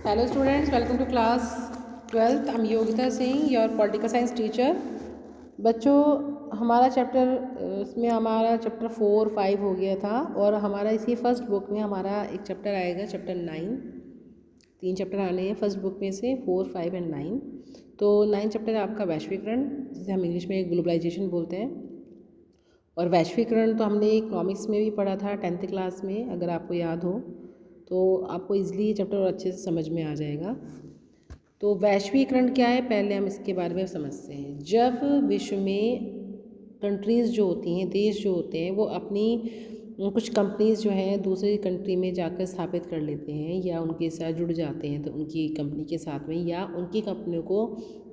Hello students, welcome to class 12th. I'm Yogita Singh, your political science teacher. बच्चों हमारा इसमें हमारा chapter 4, 5 हो गया था और हमारा इसी फर्स्ट बुक में हमारा एक चैप्टर आएगा चैप्टर 9। 3 चैप्टर आने हैं फर्स्ट बुक में से 4, 5 एंड 9। तो 9 चैप्टर है आपका वैश्वीकरण, जिसे हम इंग्लिश में ग्लोबलाइजेशन बोलते हैं। और वैश्वीकरण तो हमने इकोनॉमिक्स में भी पढ़ा था 10th क्लास में, अगर आपको याद हो तो आपको ईजिली ये चैप्टर अच्छे से समझ में आ जाएगा। तो वैश्वीकरण क्या है, पहले हम इसके बारे में समझते हैं। जब विश्व में कंट्रीज़ जो होती हैं, देश जो होते हैं, वो अपनी कुछ कंपनीज़ जो हैं दूसरी कंट्री में जाकर स्थापित कर लेते हैं या उनके साथ जुड़ जाते हैं, तो उनकी कंपनी के साथ में या उनकी कंपनियों को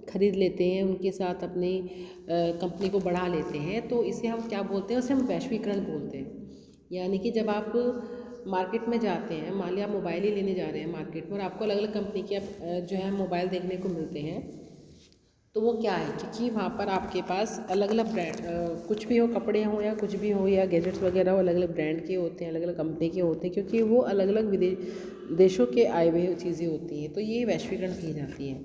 खरीद लेते हैं, उनके साथ अपनी कंपनी को बढ़ा लेते हैं, तो इसे हम क्या बोलते हैं, उसे हम वैश्वीकरण बोलते हैं। यानी कि जब आप मार्केट में जाते हैं, मान लिया आप मोबाइल ही लेने जा रहे हैं मार्केट में और आपको अलग अलग कंपनी के जो है मोबाइल देखने को मिलते हैं, तो वो क्या है क्योंकि वहाँ पर आपके पास अलग अलग ब्रांड, कुछ भी हो, कपड़े हों या कुछ भी हो या गैजेट्स वगैरह हो, अलग अलग ब्रांड के होते हैं, अलग अलग कंपनी के होते हैं, क्योंकि वो अलग अलग देशों के आए हुए चीज़ें होती हैं। तो ये वैश्वीकरण की जाती है।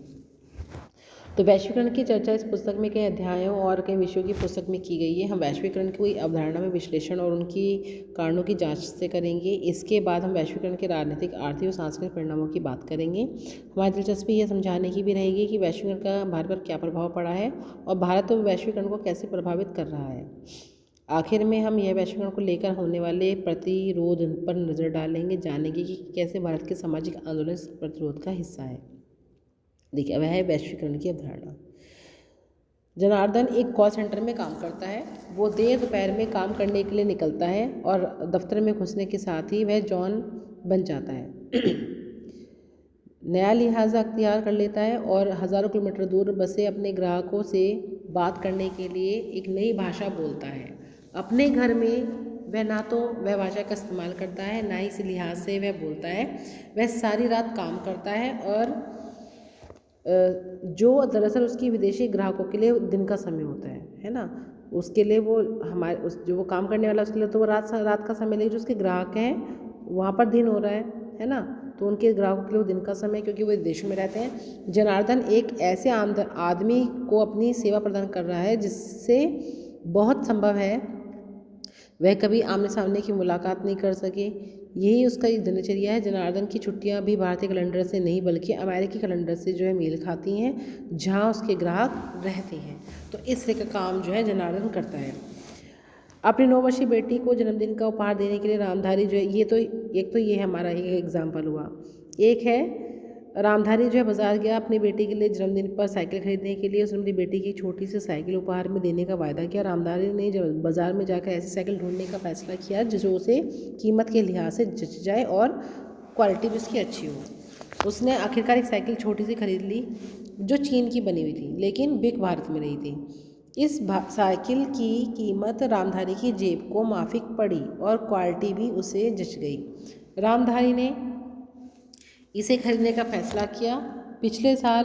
तो वैश्वीकरण की चर्चा इस पुस्तक में कई अध्यायों और कई विषयों की पुस्तक में की गई है। हम वैश्वीकरण की अवधारणा में विश्लेषण और उनकी कारणों की जांच से करेंगे। इसके बाद हम वैश्वीकरण के राजनीतिक, आर्थिक और सांस्कृतिक परिणामों की बात करेंगे। हमारी दिलचस्पी यह समझाने की भी रहेगी कि वैश्वीकरण का भारत पर क्या प्रभाव पड़ा है और भारत तो वैश्वीकरण को कैसे प्रभावित कर रहा है। आखिर में हम यह वैश्वीकरण को लेकर होने वाले प्रतिरोध पर नज़र डालेंगे, जानेंगे कि कैसे भारत के सामाजिक आंदोलन इस प्रतिरोध का हिस्सा है। देखिए, वह है वैश्वीकरण की अवधारणा। जनार्दन एक कॉल सेंटर में काम करता है। वो देर दोपहर में काम करने के लिए निकलता है और दफ्तर में घुसने के साथ ही वह जॉन बन जाता है। नया लिहाजा अख्तियार कर लेता है और हज़ारों किलोमीटर दूर बसे अपने ग्राहकों से बात करने के लिए एक नई भाषा बोलता है। अपने घर में वह ना तो वह भाषा का इस्तेमाल करता है, ना ही इस लिहाज से वह बोलता है। वह सारी रात काम करता है और जो दरअसल उसकी विदेशी ग्राहकों के लिए दिन का समय होता है ना, उसके लिए वो हमारे जो वो काम करने वाला उसके लिए तो वो रात का समय, लेकिन जो उसके ग्राहक हैं वहाँ पर दिन हो रहा है ना, तो उनके ग्राहकों के लिए वो दिन का समय, क्योंकि वो विदेशों में रहते हैं। जनार्दन एक ऐसे आदमी को अपनी सेवा प्रदान कर रहा है जिससे बहुत संभव है वह कभी आमने सामने की मुलाकात नहीं कर सके। यही उसका एक दिनचर्या है। जनार्दन की छुट्टियां भी भारतीय कैलेंडर से नहीं बल्कि अमेरिकी कैलेंडर से जो है मेल खाती हैं, जहां उसके ग्राहक रहते हैं। तो इस तरह का काम जो है जनार्दन करता है। अपनी 9 वर्षीय बेटी को जन्मदिन का उपहार देने के लिए रामधारी जो है, ये हमारा एक एग्जाम्पल हुआ। एक है रामधारी जो है बाज़ार गया अपनी बेटी के लिए जन्मदिन पर साइकिल खरीदने के लिए। उसने अपनी बेटी की छोटी सी साइकिल उपहार में देने का वायदा किया। रामधारी ने जब बाज़ार में जाकर ऐसी साइकिल ढूंढने का फैसला किया जो उसे कीमत के लिहाज से जच जाए और क्वालिटी भी उसकी अच्छी हो। उसने आखिरकार एक साइकिल छोटी सी खरीद ली जो चीन की बनी हुई थी, लेकिन बिक भारत में रही थी। इस साइकिल की कीमत रामधारी की जेब को माफिक पड़ी और क्वालिटी भी उसे जच गई। रामधारी ने इसे खरीदने का फैसला किया। पिछले साल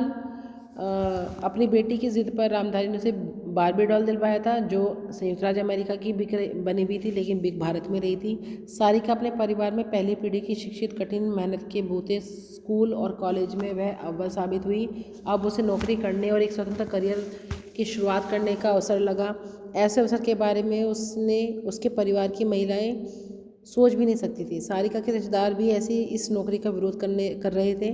अपनी बेटी की ज़िद पर रामधारी ने उसे बारबी डॉल दिलवाया था जो संयुक्त राज्य अमेरिका की बनी हुई थी, लेकिन बिक भारत में रही थी। सारिका अपने परिवार में पहली पीढ़ी की शिक्षित, कठिन मेहनत के बूते स्कूल और कॉलेज में वह अव्वल साबित हुई। अब उसे नौकरी करने और एक स्वतंत्र करियर की शुरुआत करने का अवसर लगा। ऐसे अवसर के बारे में उसके परिवार की महिलाएं सोच भी नहीं सकती थी। सारिका के रिश्तेदार भी ऐसी इस नौकरी का विरोध कर रहे थे,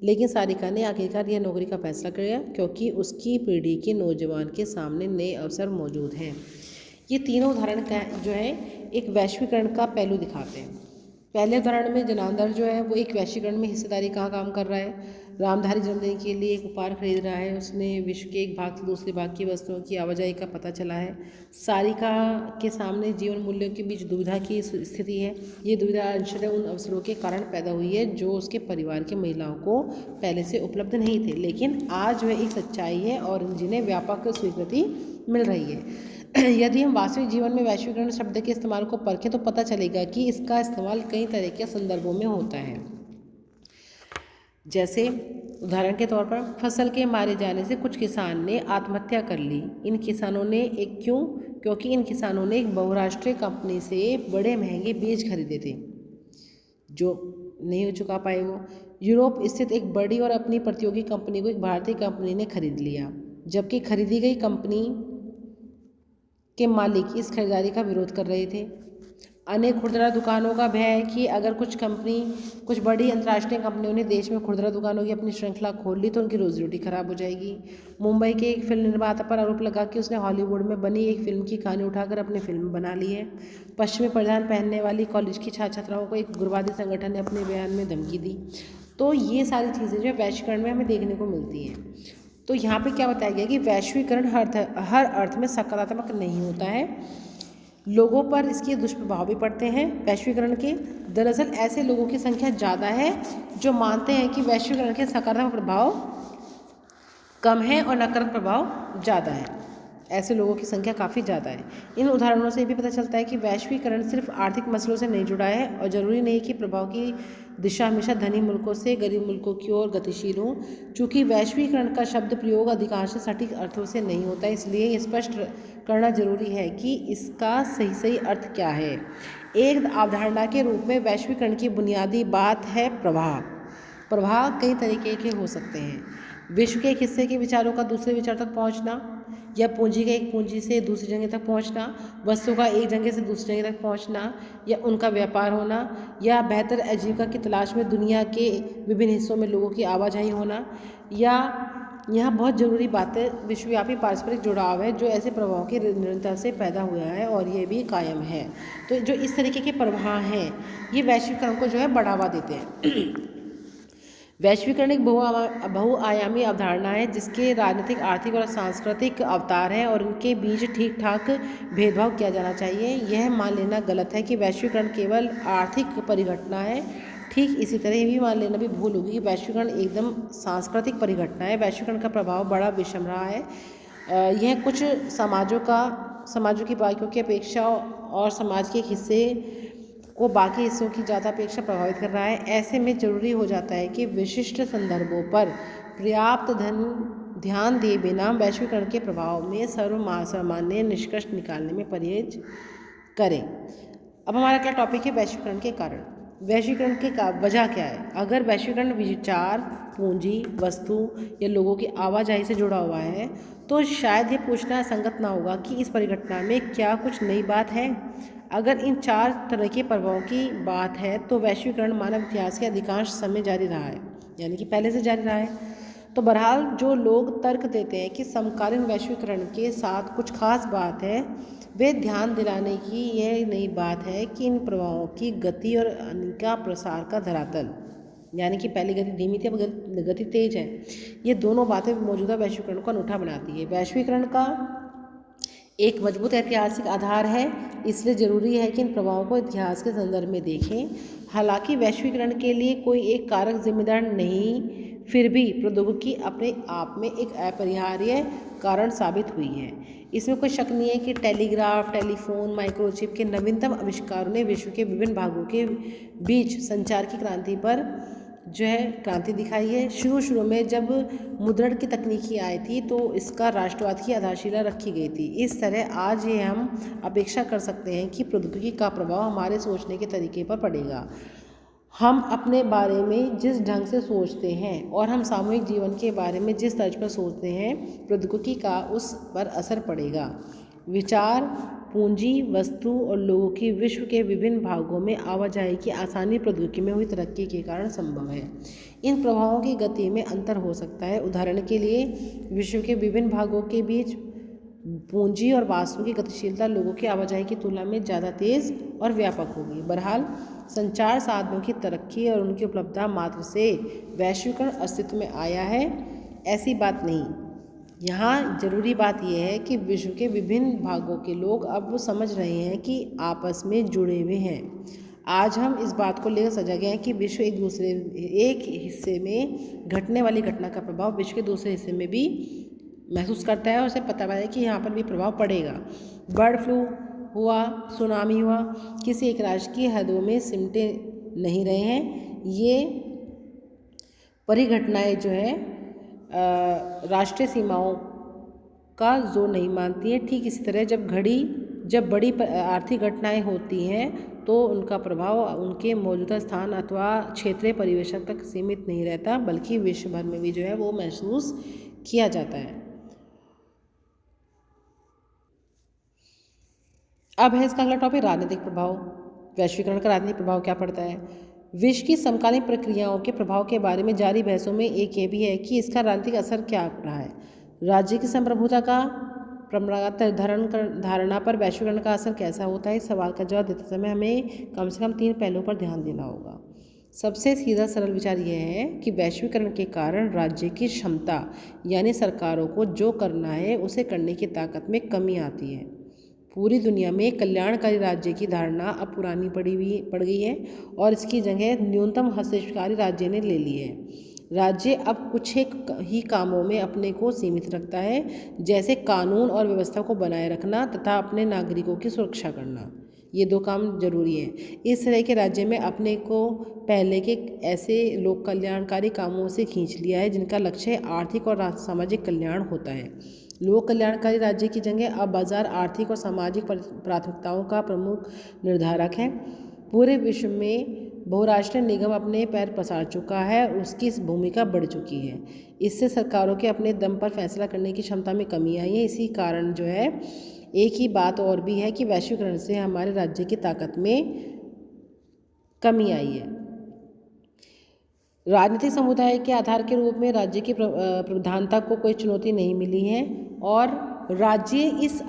लेकिन सारिका ने आखिरकार यह नौकरी का फैसला किया क्योंकि उसकी पीढ़ी के नौजवान के सामने नए अवसर मौजूद हैं। ये तीनों उदाहरण जो है एक वैश्वीकरण का पहलू दिखाते हैं। पहले उदाहरण में जनार्दन जो है वो एक वैश्वीकरण में हिस्सेदारी कहाँ काम कर रहा है। रामधारी जन्मदिन के लिए एक उपहार खरीद रहा है। उसने विश्व के एक भाग से दूसरे भाग की वस्तुओं की आवाजाही का पता चला है। सारिका के सामने जीवन मूल्यों के बीच दुविधा की स्थिति है। ये दुविधा अंशतः उन अवसरों के कारण पैदा हुई है जो उसके परिवार की महिलाओं को पहले से उपलब्ध नहीं थे, लेकिन आज वह एक सच्चाई है और जिन्हें व्यापक स्वीकृति मिल रही है। यदि हम वास्तविक जीवन में वैश्वीकरण शब्द के इस्तेमाल को परखें तो पता चलेगा कि इसका इस्तेमाल कई तरह के संदर्भों में होता है। जैसे उदाहरण के तौर पर फसल के मारे जाने से कुछ किसान ने आत्महत्या कर ली। इन किसानों ने क्योंकि इन किसानों ने एक बहुराष्ट्रीय कंपनी से बड़े महंगे बीज खरीदे थे जो नहीं हो चुका पाए वो। यूरोप स्थित एक बड़ी और अपनी प्रतियोगी कंपनी को एक भारतीय कंपनी ने खरीद लिया, जबकि खरीदी गई कंपनी के मालिक इस खरीदारी का विरोध कर रहे थे। अनेक खुदरा दुकानों का भय है कि अगर कुछ बड़ी अंतर्राष्ट्रीय कंपनियों ने देश में खुदरा दुकानों की अपनी श्रृंखला खोल ली तो उनकी रोजी रोटी खराब हो जाएगी। मुंबई के एक फिल्म निर्माता पर आरोप लगा कि उसने हॉलीवुड में बनी एक फिल्म की कहानी उठाकर अपनी फिल्म बना ली है। पश्चिमी परिधान पहनने वाली कॉलेज की छात्र छात्राओं को एक उग्रवादी संगठन ने अपने बयान में धमकी दी। तो ये सारी चीज़ें जो वैश्वीकरण में हमें देखने को मिलती हैं। तो यहाँ पे क्या बताया गया कि वैश्वीकरण हर अर्थ में सकारात्मक नहीं होता है, लोगों पर इसके दुष्प्रभाव भी पड़ते हैं वैश्वीकरण के। दरअसल ऐसे लोगों की संख्या ज़्यादा है जो मानते हैं कि वैश्वीकरण के सकारात्मक प्रभाव कम है और नकारात्मक प्रभाव ज़्यादा है। ऐसे लोगों की संख्या काफ़ी ज़्यादा है। इन उदाहरणों से भी पता चलता है कि वैश्वीकरण सिर्फ आर्थिक मसलों से नहीं जुड़ा है और ज़रूरी नहीं कि प्रभाव की दिशा हमेशा धनी मुल्कों से गरीब मुल्कों की ओर गतिशील हो। चूँकि वैश्वीकरण का शब्द प्रयोग अधिकांश सटीक अर्थों से नहीं होता, इसलिए ये स्पष्ट करना जरूरी है कि इसका सही अर्थ क्या है। एक अवधारणा के रूप में वैश्वीकरण की बुनियादी बात है प्रवाह। प्रवाह कई तरीके के हो सकते हैं। विश्व के एक हिस्से के विचारों का दूसरे विचार तक पहुंचना, या पूंजी का एक पूंजी से दूसरी जगह तक पहुंचना, वस्तु का एक जगह से दूसरी जगह तक पहुंचना, या उनका व्यापार होना, या बेहतर आजीविका की तलाश में दुनिया के विभिन्न हिस्सों में लोगों की आवाजाही होना, या यहाँ बहुत ज़रूरी बातें विश्वव्यापी पारस्परिक जुड़ाव है जो ऐसे प्रभाव की निरंतरता से पैदा हुआ है और ये भी कायम है। तो जो इस तरीके के प्रवाह हैं ये वैश्वीकरण को जो है बढ़ावा देते हैं। वैश्वीकरण एक बहुआयामी अवधारणा है जिसके राजनीतिक, आर्थिक और सांस्कृतिक अवतार हैं और उनके बीच ठीक ठाक भेदभाव किया जाना चाहिए। यह मान लेना गलत है कि वैश्वीकरण केवल आर्थिक परिघटना है। ठीक इसी तरह ये भी मान लेना भी भूल होगी कि वैश्वीकरण एकदम सांस्कृतिक परिघटना है। वैश्वीकरण का प्रभाव बड़ा विषम रहा है। यह कुछ समाजों की बाकियों की अपेक्षा और समाज के एक हिस्से को बाकी हिस्सों की ज़्यादा अपेक्षा प्रभावित कर रहा है। ऐसे में ज़रूरी हो जाता है कि विशिष्ट संदर्भों पर पर्याप्त ध्यान दिए बिना वैश्वीकरण के प्रभाव में सर्वसामान्य निष्कर्ष निकालने में परहेज करें। अब हमारा क्या टॉपिक है, वैश्वीकरण के कारण। वैश्वीकरण के वजह क्या है? अगर वैश्वीकरण विचार, पूंजी, वस्तु या लोगों की आवाजाही से जुड़ा हुआ है तो शायद ये पूछना संगत ना होगा कि इस परिघटना में क्या कुछ नई बात है। अगर इन चार तरह के प्रभावों की बात है तो वैश्वीकरण मानव इतिहास के अधिकांश समय जारी रहा है, यानी कि पहले से जारी रहा है। तो बहरहाल जो लोग तर्क देते हैं कि समकालीन वैश्वीकरण के साथ कुछ खास बात है, वे ध्यान दिलाने की यह नई बात है कि इन प्रभावों की गति और इनका प्रसार का धरातल, यानी कि पहली गति धीमी थी, अब गति तेज है। ये दोनों बातें मौजूदा वैश्वीकरण को अनूठा बनाती है। वैश्वीकरण का एक मजबूत ऐतिहासिक आधार है, इसलिए ज़रूरी है कि इन प्रभावों को इतिहास के संदर्भ में देखें। हालांकि वैश्वीकरण के लिए कोई एक कारक जिम्मेदार नहीं, फिर भी प्रौद्योगिकी अपने आप में एक अपरिहार्य कारण साबित हुई है। इसमें कोई शक नहीं है कि टेलीग्राफ, टेलीफोन, माइक्रोचिप के नवीनतम आविष्कारों ने विश्व के विभिन्न भागों के बीच संचार की क्रांति पर जो है क्रांति दिखाई है। शुरू में जब मुद्रण की तकनीकी आई थी तो इसका राष्ट्रवाद की आधारशिला रखी गई थी। इस तरह आज ये हम अपेक्षा कर सकते हैं कि प्रौद्योगिकी का प्रभाव हमारे सोचने के तरीके पर पड़ेगा। हम अपने बारे में जिस ढंग से सोचते हैं और हम सामूहिक जीवन के बारे में जिस तर्ज पर सोचते हैं, प्रौद्योगिकी का उस पर असर पड़ेगा। विचार, पूंजी, वस्तु और लोगों की विश्व के विभिन्न भागों में आवाजाही की आसानी प्रौद्योगिकी में हुई तरक्की के कारण संभव है। इन प्रभावों की गति में अंतर हो सकता है। उदाहरण के लिए विश्व के विभिन्न भागों के बीच पूंजी और वस्तु की गतिशीलता लोगों की आवाजाही की तुलना में ज़्यादा तेज और व्यापक होगी। बहरहाल संचार साधनों की तरक्की और उनकी उपलब्धता मात्र से वैश्वीकरण अस्तित्व में आया है, ऐसी बात नहीं। यहाँ जरूरी बात यह है कि विश्व के विभिन्न भागों के लोग अब समझ रहे हैं कि आपस में जुड़े हुए हैं। आज हम इस बात को लेकर सजग हैं कि विश्व एक हिस्से में घटने वाली घटना का प्रभाव विश्व के दूसरे हिस्से में भी महसूस करता है और उसे पता है कि यहाँ पर भी प्रभाव पड़ेगा। बर्ड फ्लू हुआ, सुनामी हुआ, किसी एक राज्य की हदों में सिमटे नहीं रहे हैं। ये परिघटनाएं जो है राष्ट्रीय सीमाओं का जोर नहीं मानती हैं। ठीक इसी तरह जब बड़ी आर्थिक घटनाएं होती हैं तो उनका प्रभाव उनके मौजूदा स्थान अथवा क्षेत्रीय परिवेश तक सीमित नहीं रहता, बल्कि विश्व भर में भी जो है वो महसूस किया जाता है। अब है इसका अगला टॉपिक राजनीतिक प्रभाव। वैश्वीकरण का राजनीतिक प्रभाव क्या पड़ता है? विश्व की समकालीन प्रक्रियाओं के प्रभाव के बारे में जारी बहसों में एक ये भी है कि इसका राजनीतिक असर क्या रहा है। राज्य की संप्रभुता का परंपरागत धारणा पर वैश्वीकरण का असर कैसा होता है? इस सवाल का जवाब देते समय हमें कम से कम 3 पहलुओं पर ध्यान देना होगा। सबसे सीधा सरल विचार यह है कि वैश्वीकरण के कारण राज्य की क्षमता यानी सरकारों को जो करना है उसे करने की ताकत में कमी आती है। पूरी दुनिया में कल्याणकारी राज्य की धारणा अब पुरानी पड़ गई है और इसकी जगह न्यूनतम हस्तक्षेपकारी राज्य ने ले ली है। राज्य अब कुछ ही कामों में अपने को सीमित रखता है, जैसे कानून और व्यवस्था को बनाए रखना तथा अपने नागरिकों की सुरक्षा करना। ये 2 काम जरूरी है। इस तरह के राज्य में अपने को पहले के ऐसे लोक कल्याणकारी कामों से खींच लिया है जिनका लक्ष्य आर्थिक और सामाजिक कल्याण होता है। लोक कल्याणकारी राज्य की जगह अब बाजार आर्थिक और सामाजिक प्राथमिकताओं का प्रमुख निर्धारक है। पूरे विश्व में बहुराष्ट्रीय निगम अपने पैर पसार चुका है, उसकी भूमिका बढ़ चुकी है। इससे सरकारों के अपने दम पर फैसला करने की क्षमता में कमी आई है। इसी कारण जो है एक ही बात और भी है कि वैश्वीकरण से हमारे राज्य की ताकत में कमी आई है। राजनीतिक समुदाय के आधार के रूप में राज्य की प्रधानता को कोई चुनौती नहीं मिली है और राज्य इस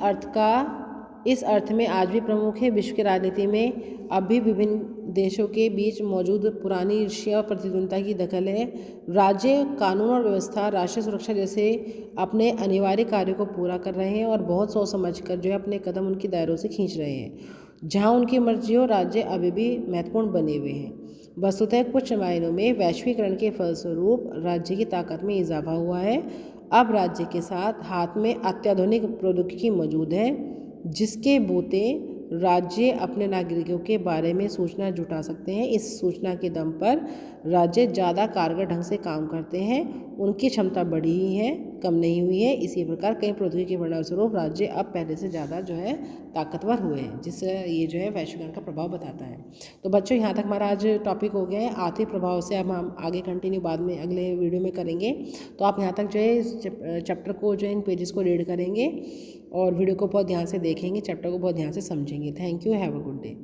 अर्थ में आज भी प्रमुख है। विश्व की राजनीति में अब भी विभिन्न देशों के बीच मौजूद पुरानी ईर्ष्या और प्रतिद्वंद्विता की दखल है। राज्य कानून और व्यवस्था, राष्ट्रीय सुरक्षा जैसे अपने अनिवार्य कार्यों को पूरा कर रहे हैं और बहुत सोच समझ कर जो है अपने कदम उनके दायरों से खींच रहे हैं। जहाँ उनकी मर्जी हो, राज्य अभी भी महत्वपूर्ण बने हुए हैं। वस्तुतः कुछ मायनों में वैश्वीकरण के फलस्वरूप राज्य की ताकत में इजाफा हुआ है। अब राज्य के साथ हाथ में अत्याधुनिक प्रौद्योगिकी मौजूद है, जिसके बूते राज्य अपने नागरिकों के बारे में सूचना जुटा सकते हैं। इस सूचना के दम पर राज्य ज़्यादा कारगर ढंग से काम करते हैं। उनकी क्षमता बढ़ी ही है, कम नहीं हुई है। इसी प्रकार कई प्रौद्योगिकी के परिणामस्वरूप राज्य अब पहले से ज़्यादा जो है ताकतवर हुए हैं, जिससे ये जो है वैश्वीकरण का प्रभाव बताता है। तो बच्चों, यहाँ तक हमारा आज टॉपिक हो गया है आर्थिक प्रभाव से। अब हम आगे कंटिन्यू बाद में अगले वीडियो में करेंगे। तो आप यहाँ तक जो है इस चैप्टर को जो है इन पेजेस को रीड करेंगे और वीडियो को बहुत ध्यान से देखेंगे, चैप्टर को बहुत ध्यान से समझेंगे। Thank you, have a good day.